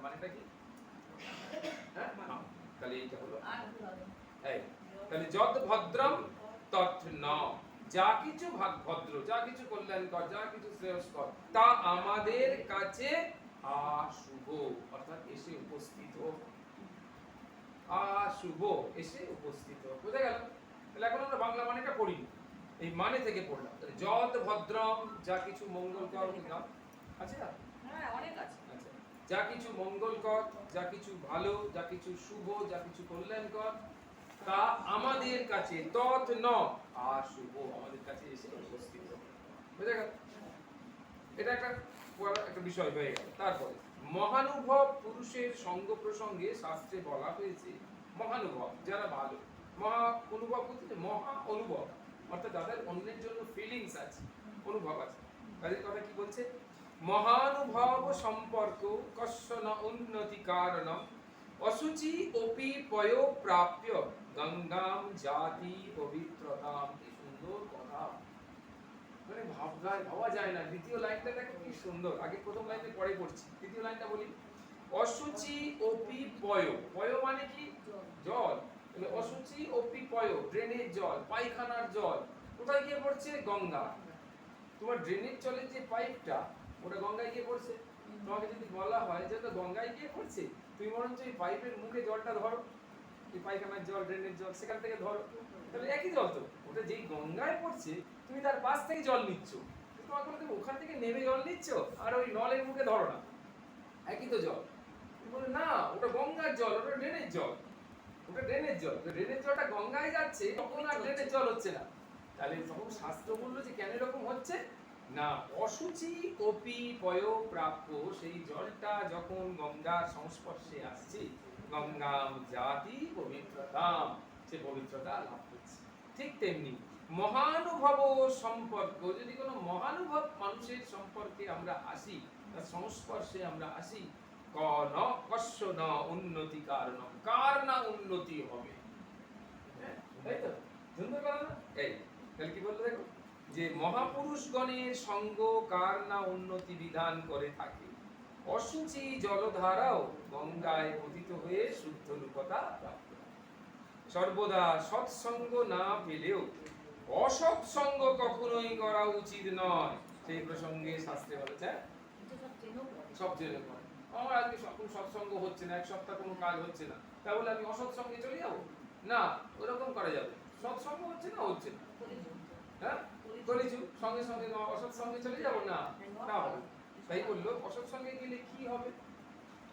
মানেটা কি? হ্যাঁ, তাহলে এইটা হলো এই, তাহলে যত ভদ্রম তৎ ন, যা কিছু ভদ্র, যা কিছু কল্যাণকর, যা কিছু শ্রেয়স্কর, তা আমাদের কাছে অশুভ, অর্থাৎ এসে উপস্থিত হোক। অশুভ এসে উপস্থিত হোক, বুঝা গেল? তাহলে এখন আমরা বাংলা মানেটা পড়ি, এই মানে থেকে পড়লাম। তাহলে যত ভদ্রম, যা কিছু মঙ্গলকর, আছে না? হ্যাঁ, অনেক আছে। আচ্ছা, যা কিছু মঙ্গলকর, যা কিছু ভালো, যা কিছু শুভ, যা কিছু কল্যাণকর, তা আমাদের কাছে তৎ ন অশুভ, আমাদের কাছে এসে উপস্থিত হবে। বুঝা গেল? এটা একটা বিষয় হয়ে গেল। তারপরে মহানুভব পুরুষের সঙ্গ প্রসঙ্গে শাস্ত্রে বলা হয়েছে, মহানুভব যারা ভালো, মহা অনুভব বলতে মহা অনুভব, অর্থাৎ যাদের অন্যের জন্য ফিলিংস আছে, অনুভব আছে, তাদের কথা কি বলছে? মহানুভব সম্পর্ক কশ্যন উন্নতি কারণম অসুচি অপি পয় প্রাপ্য গঙ্গাম জাতি পবিত্রতাম। কি সুন্দর কথা, মানে ভাবা যায় না। দ্বিতীয় লাইনটা দেখো কি সুন্দর, আগে প্রথম লাইনে পরে পড়ছি, দ্বিতীয় লাইনটা বলি। অসুচি অপি পয়, পয় মানে কি? জল। তাহলে অসুচি অপি পয়, ড্রেনের জল, পায়খানার জল কোথায় গিয়ে পড়ছে? গঙ্গা। তোমার ড্রেনের জলের যে পাইপটা, ওটা গঙ্গায় গিয়ে পড়ছে। তোমাকে যদি বলা হয় যে ওটা গঙ্গায় গিয়ে পড়ছে, তুমি বরঞ্চ এই পাইপের মুখে জলটা ধরো, এই পায়খানার জল, ড্রেনের জল, সেখান থেকে ধরো, তাহলে একই জল তো। ওটা যেই গঙ্গায় পড়ছে, তুমি তার পাশ থেকে জল নিচ্ছ, তোমার কোনো তুমি ওখান থেকে নেমে জল নিচ্ছ আর ওই নলের মুখে ধরো না, একই তো জল। তুমি বলে না ওটা গঙ্গার জল, ওটা ড্রেনের জল, ওটা ড্রেনের জল। ড্রেনের জলটা গঙ্গায় যাচ্ছে, তখন আর ড্রেনের জল হচ্ছে না। তাহলে তখন শাস্ত্র বললো যে কেন এরকম হচ্ছে না, অসুচি অপি পয় প্রাপ্য, সেই জলটা যখন গঙ্গার সংস্পর্শে আসছে, গঙ্গাম জাতি পবিত্রতাম, সে পবিত্রতা লাভ করছে। ঠিক তেমনি মহানুভব সম্পর্ক, যদি কোনো মহানুভব মানুষের সম্পর্কে আমরা আসি, তার সংস্পর্শে আমরা আসি, কন কস্য ন উন্নতি কারণম, কার না উন্নতি হবে। হ্যাঁ, তাই তো সুন্দর কথা না? এই তাহলে কি বললো দেখো, যে মহাপুরুষগণের সঙ্গ কার না উন্নতি বিধান করে থাকে, অসুচি জলধারাও গঙ্গায় পতিত হয়ে শুদ্ধ রূপতা প্রাপ্ত। সর্বদা সৎসঙ্গ না পেলেও অসৎসঙ্গ কখনোই করা উচিত নয়, সেই প্রসঙ্গে শাস্ত্রে বলেছে। সব জেনে পড়ে, আমার আজকে সকল সৎসঙ্গ হচ্ছে না, এক সপ্তাহ কোনো কাজ হচ্ছে না, তাহলে আমি অসৎসঙ্গে চলে যাবো না, ওরকম করা যাবে। সৎসঙ্গ হচ্ছে না, হচ্ছে না, হ্যাঁ কলিযুগ, সঙ্গে সঙ্গে অসৎসঙ্গে চলে যাবো না, না হবে। তাই বললো অসৎসঙ্গে গেলে কি হবে,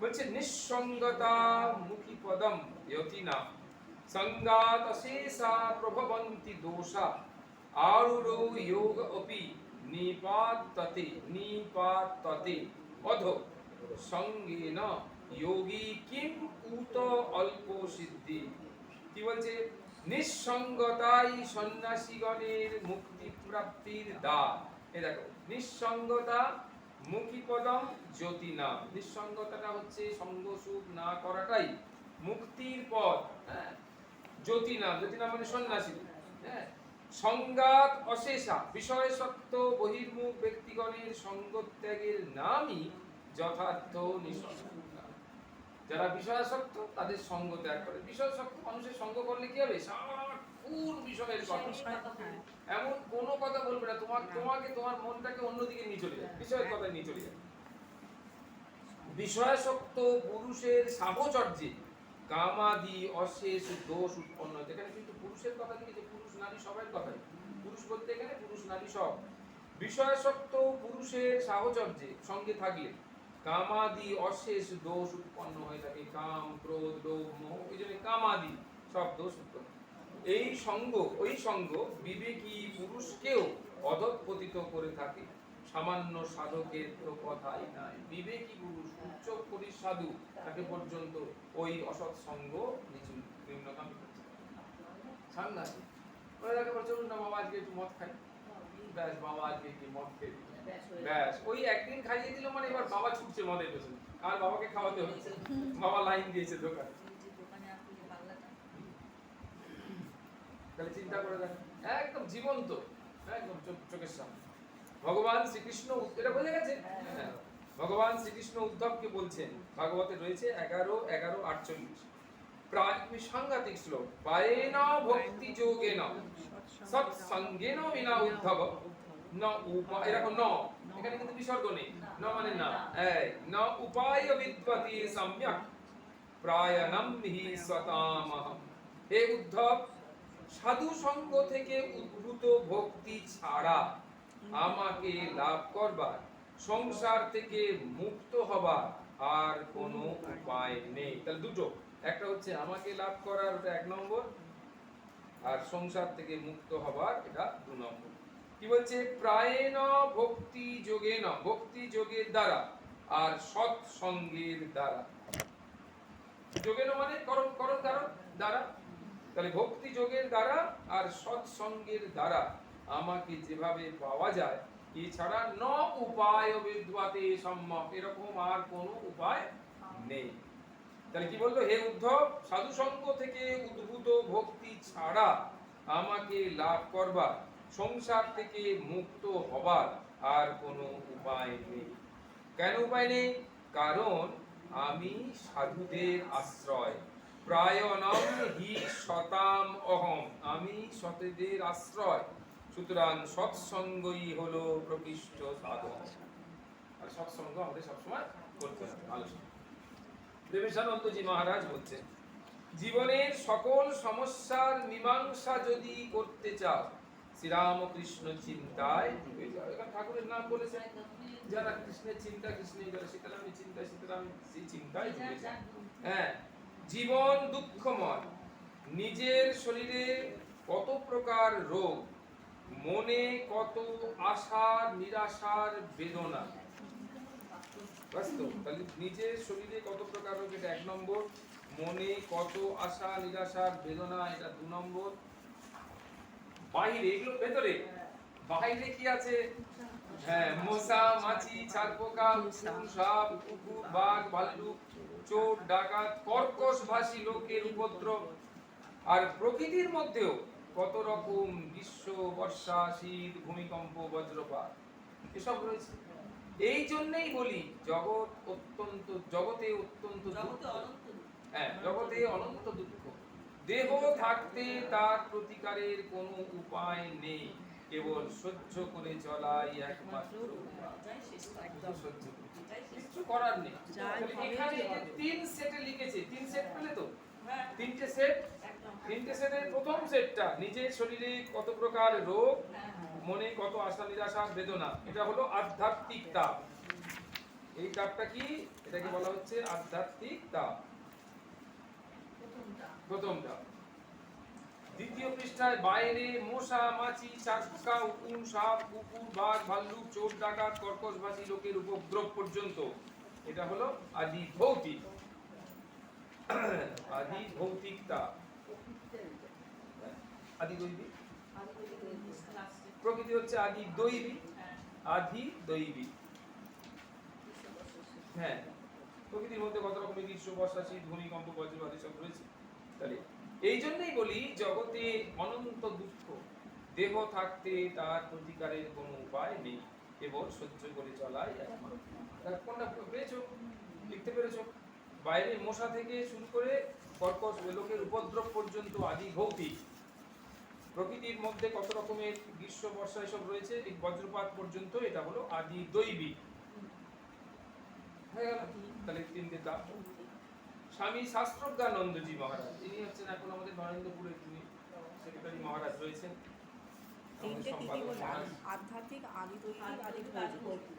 বলছে নিঃসঙ্গতা মুখী পদম যতিনা সঙ্গাত অশেষা প্রভবন্তি দোষা আরুরো যোগ অপি নিপাততে অধ সঙ্গেন যোগী কিম উত অল্প সিদ্ধি। কি বলছে? নিঃসঙ্গতাই সন্ন্যাসীগণের মুক্তি প্রাপ্তির দ্বার। এই দেখো, নিঃসঙ্গতা মুখী পদম জ্যোতি নাম, নিঃসঙ্গতাটা হচ্ছে সঙ্গ সুখ না করাটাই মুক্তির পথ। হ্যাঁ, জ্যোতি নাম, জ্যোতি নাম মানে সন্ন্যাসী। হ্যাঁ, সংগাত অশেষা, বিষয়সক্ত বহির্মুখ ব্যক্তিগণের সঙ্গ ত্যাগের নামই যথার্থ নিঃসঙ্গতা। যারা বিষয়াসক্ত তাদের সঙ্গ ত্যাগ করে। বিষয়াসক্ত মানুষের সঙ্গ করলে কি হবে? সারাক্ষণ বিষয়ের কথা, এমন কোনো কথা বলবে না, তোমাকে তোমার মনটাকে অন্যদিকে নিয়ে চলে যাবে, বিষয়ের কথা নিয়ে চলে যাবে। বিষয়াসক্ত পুরুষের সাহচর্যে কামাদি অশেষ দোষ উৎপন্ন হয়। এখানে কিন্তু পুরুষের কথা লিখেছে, পুরুষ নারী সবার কথাই, পুরুষ বলতে এখানে পুরুষ নারী সব। বিষয়াসক্ত পুরুষের সাহচর্যে সঙ্গে থাকলে কামাদি অশেষ দোষ উৎপন্ন হয়ে থাকে, কাম ক্রোধ লোভ মোহ, এই জন্য কামাদি সব দোষ উৎপন্ন। এই সঙ্গ, ওই সঙ্গ বিবেকী পুরুষকেও অধঃপতিত করে থাকে, সামান্য সাধকের তো কথাই নাই। বিবেকী পুরুষ উচ্চ কোটির সাধু, তাকে পর্যন্ত ওই অসৎ সঙ্গ নিম্নগামী করছে। সাংঘাতিক। ওরা তাকে বলছে না বাবা আজকে একটু মদ খাই, ব্যাস বাবা আজকে একটু মদ খেয়ে ব্যাস, ওই একদিন খাইয়ে দিল মানে এবার বাবা ছুটছে মদের পেছনে, আর বাবাকে খাওয়াতে হচ্ছে, বাবা লাইন দিয়েছে দোকানে। তাহলে চিন্তা করে দেখ, একদম জীবন্ত, একদম চোখের সামনে ভগবান শ্রীকৃষ্ণ, এটা বোঝা গেছে? ভগবান শ্রীকৃষ্ণ উদ্ধবকে বলছেন, ভাগবতে রয়েছে 11:48 প্রায় সাংঘাতিক শ্লোক, পায়েন ভক্তি যোগেন সৎসঙ্গেন বিনা উদ্ধব ন এরকম ন, এখানে কিন্তু বিসর্গ নেই, ন মানে না, এই ন উপায় বিদ্যতে সম্যক প্রায়ণম হি সতামহম। হে উদ্ধব, সাধু সঙ্গ থেকে উদ্ভূত ভক্তি ছাড়া আমাকে লাভ করবার, সংসার থেকে মুক্ত হবার আর কোনো উপায় নেই। তাহলে দুটো, একটা হচ্ছে আমাকে লাভ করার, ওটা 1 নম্বর, আর সংসার থেকে মুক্ত হবার, এটা 2 নম্বর। কি বলছে? প্রায়েণ ভক্তি যোগেন, ভক্তি যোগের দ্বারা আর সৎসঙ্গের দ্বারা। যোগেন মানে করণ, করণ কারণ দ্বারা, তাহলে ভক্তি যোগের দ্বারা আর সৎসঙ্গের দ্বারা আমাকে যেভাবে পাওয়া যায়, এছাড়া ন উপায় বিদ্যতে সম্যক, এরকম আর কোনো উপায় নেই। তাহলে কি বললো? হে উদ্ধব, সাধু সঙ্গ থেকে উদ্ভূত ভক্তি ছাড়া আমাকে লাভ করবার, সংসার থেকে মুক্ত হবার আর কোনো উপায় নেই। কেন উপায় নেই? কারণ আমি সাধুদের আশ্রয়, প্রায়ণম হি সতাম অহম, আমি সতেদের আশ্রয়, সুতরাং সৎসঙ্গই হলো প্রকৃষ্ট সাধন। আর সৎসঙ্গ আমাদের সবসময় করতে হবে। আলোচনা দেবেশানন্দজি মহারাজ বলছেন, জীবনের সকল সমস্যার মীমাংসা যদি করতে চাও, শ্রীরামকৃষ্ণ চিন্তায় ডুবে যাও। এখানে ঠাকুরের নাম বলেছেন, যারা কৃষ্ণের চিন্তা কৃষ্ণেই করে, সীতারামের চিন্তা সীতারাম, সেই চিন্তায় ডুবে যাও। হ্যাঁ, জীবন দুঃখময়, নিজের শরীরে কত প্রকার রোগ, মনে কত আশা নিরাশার বেদনা। বাস্তব, তাহলে নিজের শরীরে কত প্রকার রোগ, এটা 1 নম্বর। মনে কত আশা নিরাশার বেদনা, এটা 2 নম্বর। বাইরে, এগুলো ভেতরে, বাইরে কি আছে? হ্যাঁ, মশা মাছি ছারপোকা সাপ কুকুর বাঘ ভাল্লুক চোর ডাকাত কর্কশ ভাষী লোকের উপদ্রব। আর প্রকৃতির মধ্যেও কত রকম গ্রীষ্ম বর্ষা শীত ভূমিকম্প বজ্রপাত, এসব রয়েছে। এই জন্যই বলি জগতে অত্যন্ত দুঃখ, হ্যাঁ, জগতে অনন্ত দুঃখ। দেহ থাকতে তার প্রতিকারের কোনো উপায় নেই, কেবল সহ্য করে চলাই একমাত্র উপায়। সহ্য কিছু করার নেই। এখানে 3 সেটে লিখেছে, 3 সেট পেলে তো, 3টে সেট, 3টে সেটের প্রথম সেটটা নিজের শরীরে কত প্রকার রোগ, মনে কত আশা নিরাশা বেদনা, এটা হলো আধ্যাত্মিক তাপ। এই তাপটা কি? এটাকে বলা হচ্ছে আধ্যাত্মিক তাপ, প্রথমটা। দ্বিতীয় পৃষ্ঠায় বাইরে মশা মাছি চাকা উকুন সাপ কুকুর বাঘ ভাল্লুক চোর ডাকাত কর্কশ ভাষী লোকের উপদ্রব পর্যন্ত, এটা হলো আদি ভৌতিক, আদি ভৌতিকতা। আদি দৈবিক, প্রকৃতি হচ্ছে আদি দৈবিক, আদি দৈবিক। হ্যাঁ, প্রকৃতির মধ্যে কত রকমের গ্রীষ্ম বর্ষা শীত ভূমিকম্প বজ্রপাত সব রয়েছে। তাহলে এই জন্যই বলি জগতে অনন্ত দুঃখ, দেহ থাকতে তার প্রতিকারের কোনো উপায় নেই, কেবল সহ্য করে চলাই একমাত্র। কোনটা পেয়েছো? লিখতে পেরেছো? বাইরে মশা থেকে শুরু করে কর্কশ লোকের উপদ্রব পর্যন্ত আদি ভৌতিক, প্রকৃতির মধ্যে কত রকমের গ্রীষ্ম বর্ষা এসব রয়েছে, এই বজ্রপাত পর্যন্ত, এটা হলো আদি দৈবিক। হয়ে গেল তাহলে 3টে তাপ। স্বামী শাস্ত্রজ্ঞানন্দজি মহারাজ, ইনি হচ্ছেন এখন আমাদের নরেন্দ্রপুরের যিনি সেক্রেটারি মহারাজ রয়েছেন। আধ্যাত্মিক আদি দৈবিক আদি ভৌতিক,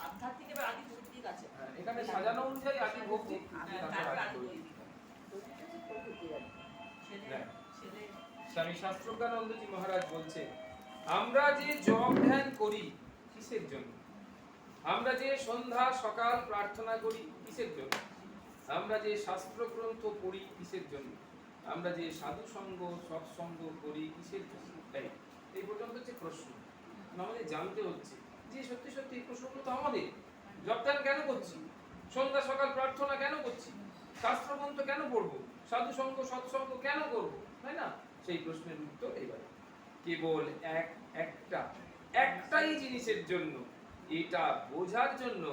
আধ্যাত্মিক এবং আদি ভৌতিক আছে। এখানে সাজানো অনুযায়ী আদি ভৌতিক, স্বামী শাস্ত্রজ্ঞানন্দজি মহারাজ বলছে, আমরা যে জপ ধ্যান করি কিসের জন্য? আমরা যে সন্ধ্যা সকাল প্রার্থনা করি কিসের জন্য? আমরা যে শাস্ত্র গ্রন্থ পড়ি কিসের জন্য? আমরা যে সাধু সঙ্গ সৎসঙ্গ করি কিসের জন্য? এই পর্যন্ত হচ্ছে প্রশ্ন। আমাদের জানতে হচ্ছে যে সত্যি সত্যি এই প্রশ্নগুলো তো আমাদের, জপ ধ্যান কেন করছি, সন্ধ্যা সকাল প্রার্থনা কেন করছি, শাস্ত্র গ্রন্থ কেন পড়বো, সাধু সঙ্গ সৎসঙ্গ কেন করবো, তাই না? সেই প্রশ্নের উত্তর এবারে কেবল একটাই জিনিসের জন্য, এটা বোঝার জন্য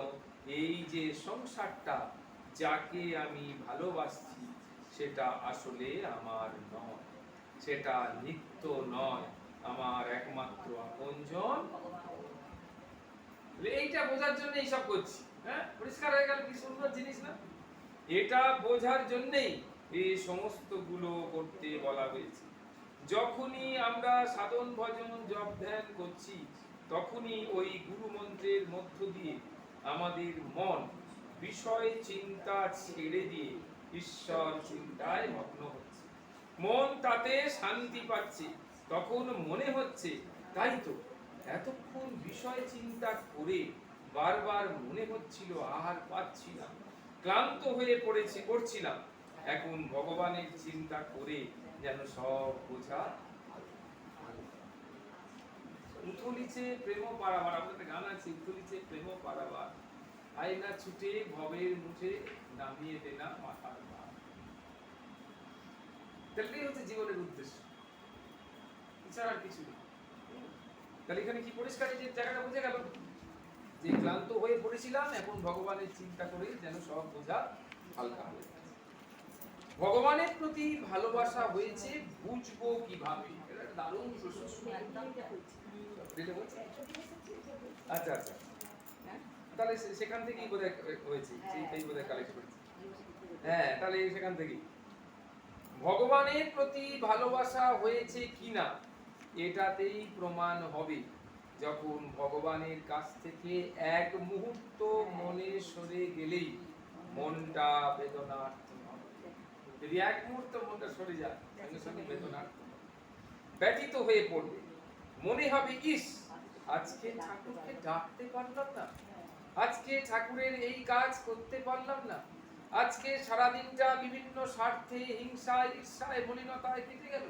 এই যে সংসারটা যাকে আমি ভালোবাসছি সেটা আসলে আমার নয়, সেটা নিত্য নয়, আমার একমাত্র আপনজন। এইটা বোঝার জন্য এইসব করছি। হ্যাঁ, পরিষ্কার হয়ে গেল? কি সুন্দর জিনিস না? এটা বোঝার জন্যই এই সমস্ত গুলো করতে বলা হয়েছে। যখনই আমরা সাধন ভজন জপ ধ্যান করছি তখনই ওই গুরু মন্ত্রের মধ্য দিয়ে আমাদের মন বিষয় চিন্তা ছেড়ে দিয়ে ঈশ্বর চিন্তায় মগ্ন হচ্ছে, মন তাতে শান্তি পাচ্ছে। তখন মনে হচ্ছে তাই তো, এতক্ষণ বিষয় চিন্তা করে বারবার মনে হচ্ছিল আর পাচ্ছি না, ক্লান্ত হয়ে পড়ছিলাম, এখন ভগবানের চিন্তা করে যেন সব বোঝা। উথলিছে প্রেম পারাবার, আমাদের একটা গান আছে, উথলিছে প্রেম পারাবার, আয়না ছুটে ভবের মুঠে নামিয়ে দেনা মাথার ভার। তাহলে হচ্ছে জীবনের উদ্দেশ্য, এছাড়া আর কিছু নেই। তাহলে এখানে কি পরিষ্কার এই যে জায়গাটা বুঝে গেল যে ক্লান্ত হয়ে পড়েছিলাম, এখন ভগবানের চিন্তা করে যেন সব বোঝা হালকা হয়ে গেছে। ভগবানের প্রতি ভালোবাসা হয়েছে বুঝবো কিভাবে? এটা একটা দারুণ প্রশ্ন। আচ্ছা আচ্ছা, তাহলে সেখান থেকেই বোধহয় হয়েছে, সেইটাই বোধহয় কালেক্ট করেছে। হ্যাঁ, তাহলে সেখান থেকেই ভগবানের প্রতি ভালোবাসা হয়েছে কিনা এটাতেই প্রমাণ হবে যখন ভগবানের কাছ থেকে এক মুহূর্ত মনে সরে গেলেই মনটা বেদনার্থ হবে। যদি এক মুহূর্ত মনটা সরে যায় সঙ্গে সঙ্গে বেদনার্থ হবে, ব্যথিত হয়ে পড়বে, মনে হবে ইস আজকে ঠাকুরকে ডাকতে পারলাম না, আজকে ঠাকুরের এই কাজ করতে পারলাম না, আজকে সারাদিনটা বিভিন্ন স্বার্থে হিংসায় ঈর্ষায় মলিনতায় কেটে গেল।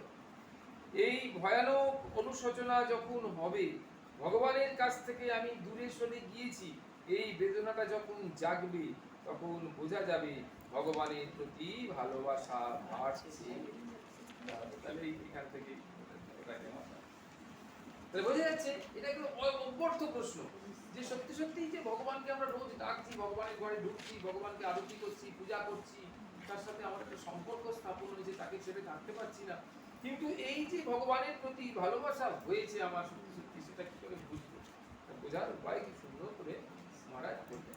এই ভয়ানক অনুশোচনা যখন হবে, ভগবানের কাছ থেকে আমি দূরে সরে গিয়েছি, এই বেদনাটা যখন জাগবে তখন বোঝা যাবে ভগবানের প্রতি ভালোবাসা বাড়ছে। তাহলে এখান থেকে বোঝা যাচ্ছে এটা একটু অব্যর্থ প্রশ্ন যে সত্যি সত্যি যে ভগবানকে আমরা রোজ ডাকছি, ভগবানের ঘরে ঢুকছি, ভগবানকে আরতি করছি, পূজা করছি, তার সাথে আমার একটা সম্পর্ক স্থাপন হয়েছে, তাকে ছেড়ে থাকতে পারছি না, কিন্তু এই যে ভগবানের প্রতি ভালোবাসা হয়েছে আমার সত্যি সত্যি, সেটা কি করে বুঝবো? বোঝার উপায় কি সুন্দর করে মহারাজ বললেন।